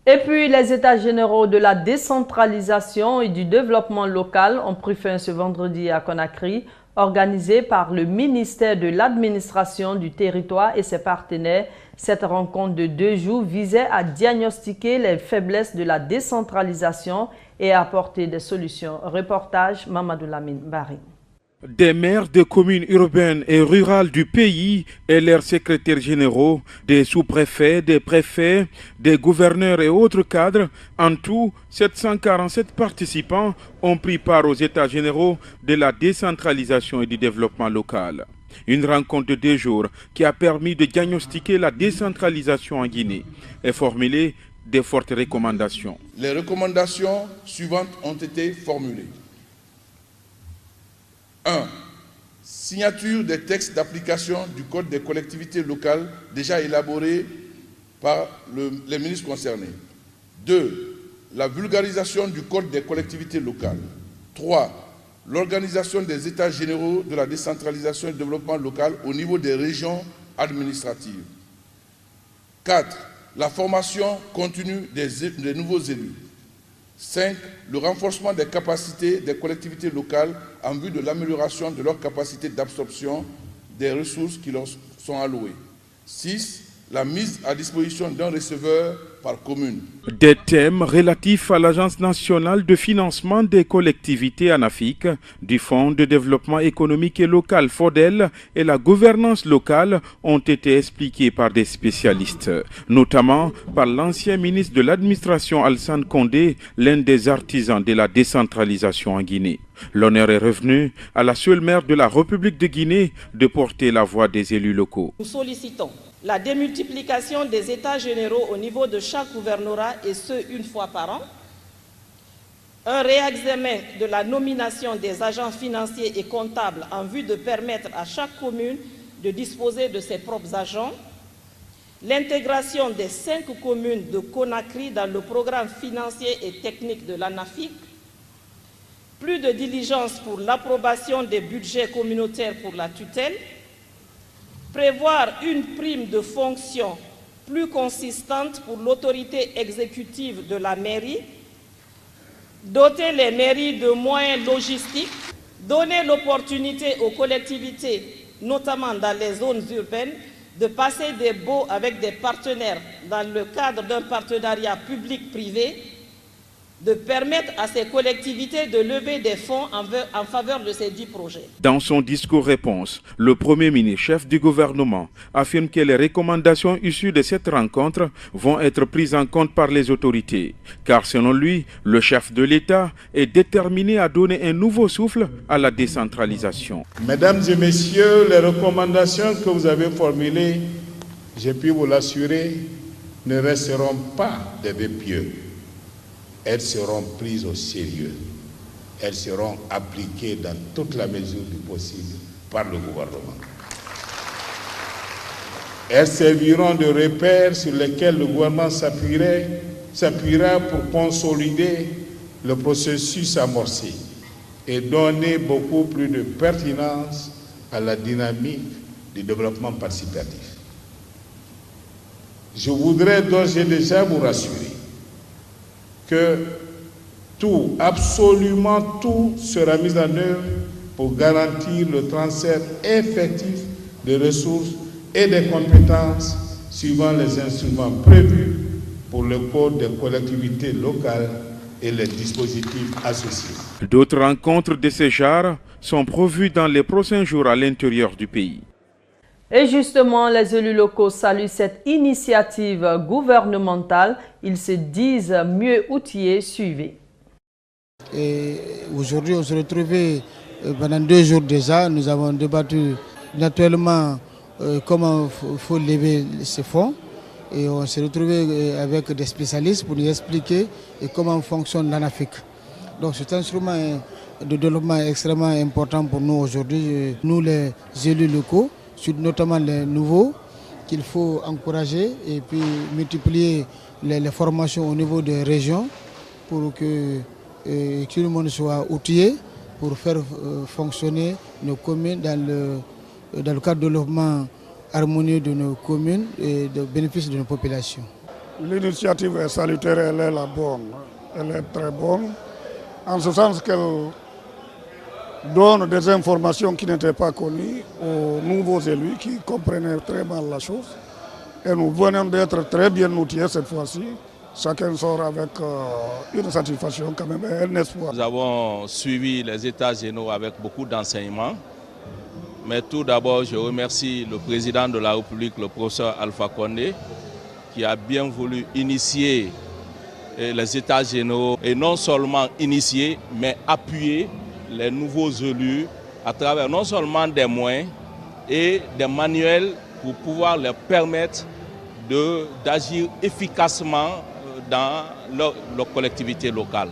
Et puis, les États généraux de la décentralisation et du développement local ont pris fin ce vendredi à Conakry, organisé par le ministère de l'Administration du territoire et ses partenaires. Cette rencontre de 2 jours visait à diagnostiquer les faiblesses de la décentralisation et à apporter des solutions. Reportage Mamadou Lamine Bari. Des maires de communes urbaines et rurales du pays et leurs secrétaires généraux, des sous-préfets, des préfets, des gouverneurs et autres cadres, en tout 747 participants ont pris part aux États généraux de la décentralisation et du développement local. Une rencontre de 2 jours qui a permis de diagnostiquer la décentralisation en Guinée et formuler de fortes recommandations. Les recommandations suivantes ont été formulées. 1. Signature des textes d'application du Code des collectivités locales déjà élaborés par les ministres concernés. 2. La vulgarisation du Code des collectivités locales. 3. L'organisation des États généraux de la décentralisation et du développement local au niveau des régions administratives. 4. La formation continue des nouveaux élus. 5. Le renforcement des capacités des collectivités locales en vue de l'amélioration de leur capacité d'absorption des ressources qui leur sont allouées. 6. La mise à disposition d'un receveur par commune. Des thèmes relatifs à l'Agence nationale de financement des collectivités en Afrique, du Fonds de développement économique et local FODEL et la gouvernance locale ont été expliqués par des spécialistes, notamment par l'ancien ministre de l'administration Alassane Condé, l'un des artisans de la décentralisation en Guinée. L'honneur est revenu à la seule maire de la République de Guinée de porter la voix des élus locaux. Nous sollicitons la démultiplication des États généraux au niveau de chaque gouvernorat et ce, une fois par an. Un réexamen de la nomination des agents financiers et comptables en vue de permettre à chaque commune de disposer de ses propres agents. L'intégration des 5 communes de Conakry dans le programme financier et technique de l'ANAFIC. Plus de diligence pour l'approbation des budgets communautaires pour la tutelle. Prévoir une prime de fonction plus consistante pour l'autorité exécutive de la mairie, doter les mairies de moyens logistiques, donner l'opportunité aux collectivités, notamment dans les zones urbaines, de passer des baux avec des partenaires dans le cadre d'un partenariat public-privé, de permettre à ces collectivités de lever des fonds en faveur de ces 10 projets. Dans son discours-réponse, le Premier ministre, chef du gouvernement, affirme que les recommandations issues de cette rencontre vont être prises en compte par les autorités. Car selon lui, le chef de l'État est déterminé à donner un nouveau souffle à la décentralisation. Mesdames et messieurs, les recommandations que vous avez formulées, j'ai pu vous l'assurer, ne resteront pas des vœux pieux. Elles seront prises au sérieux. Elles seront appliquées dans toute la mesure du possible par le gouvernement. Elles serviront de repères sur lesquels le gouvernement s'appuiera pour consolider le processus amorcé et donner beaucoup plus de pertinence à la dynamique du développement participatif. Je voudrais d'ores et déjà vous rassurer que tout, absolument tout sera mis en œuvre pour garantir le transfert effectif des ressources et des compétences suivant les instruments prévus pour le Code des collectivités locales et les dispositifs associés. D'autres rencontres de ce genre sont prévues dans les prochains jours à l'intérieur du pays. Et justement, les élus locaux saluent cette initiative gouvernementale. Ils se disent mieux outillés. Suivez. Aujourd'hui, on se retrouvait pendant 2 jours déjà. Nous avons débattu naturellement comment il faut lever ces fonds. Et on s'est retrouvé avec des spécialistes pour nous expliquer comment fonctionne l'ANAFIC. Donc cet instrument de développement est extrêmement important pour nous aujourd'hui. Nous, les élus locaux, notamment les nouveaux, qu'il faut encourager et puis multiplier les formations au niveau des régions pour que tout le monde soit outillé pour faire fonctionner nos communes dans le cadre de développement harmonieux de nos communes et de bénéfice de nos populations. L'initiative est salutaire, elle est la bonne, elle est très bonne, en ce sens qu'elle donne des informations qui n'étaient pas connues aux nouveaux élus qui comprenaient très mal la chose. Et nous venons d'être très bien outillés cette fois-ci. Chacun sort avec une satisfaction quand même et un espoir. Nous avons suivi les états généraux avec beaucoup d'enseignements. Mais tout d'abord, je remercie le président de la République, le professeur Alpha Condé, qui a bien voulu initier les états généraux et non seulement initier, mais appuyer les nouveaux élus à travers non seulement des moyens et des manuels pour pouvoir leur permettre d'agir efficacement dans leur collectivité locale.